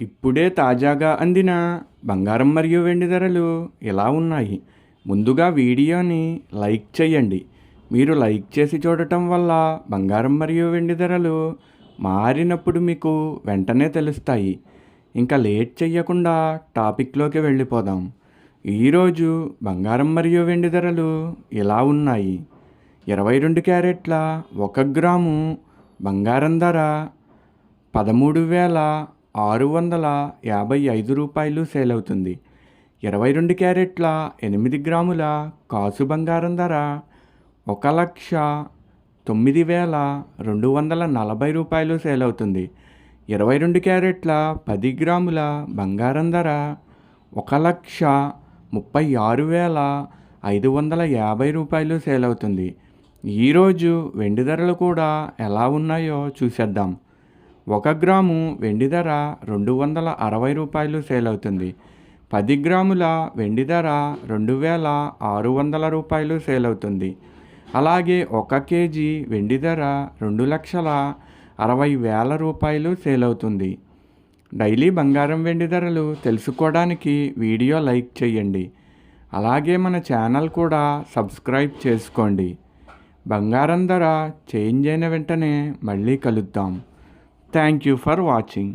ఇప్పుడే తాజాగా అందిన బంగారం మరియు వెండి ధరలు ఎలా ఉన్నాయి? ముందుగా వీడియోని లైక్ చేయండి. మీరు లైక్ చేసి చూడటం వల్ల బంగారం మరియు వెండి ధరలు మారినప్పుడు మీకు వెంటనే తెలుస్తాయి. ఇంకా లేట్ చేయకుండా టాపిక్లోకి వెళ్ళిపోదాం. ఈరోజు బంగారం మరియు వెండి ధరలు ఎలా ఉన్నాయి? 22 క్యారెట్ల 1 గ్రాము బంగారం ధర 13,655 రూపాయలు సేల్ అవుతుంది. 22 క్యారెట్ల 8 గ్రాముల కాసు బంగారం ధర 1,09,240 రూపాయలు సేల్ అవుతుంది. 22 క్యారెట్ల 10 గ్రాముల బంగారం ధర 1,36,550 రూపాయలు సేల్ అవుతుంది. ఈరోజు వెండి ధరలు కూడా ఎలా ఉన్నాయో చూసేద్దాం. 1 గ్రాము వెండి ధర 260 రూపాయలు సేల్ అవుతుంది. 10 గ్రాముల వెండి ధర 2,600 రూపాయలు సేల్ అవుతుంది. అలాగే 1 కేజీ వెండి ధర 2,60,000 రూపాయలు సేల్ అవుతుంది. డైలీ బంగారం వెండి ధరలు తెలుసుకోవడానికి వీడియో లైక్ చేయండి. అలాగే మన ఛానల్ కూడా సబ్స్క్రైబ్ చేసుకోండి. బంగారం ధర చేంజ్ అయిన వెంటనే మళ్ళీ కలుద్దాం. Thank you for watching.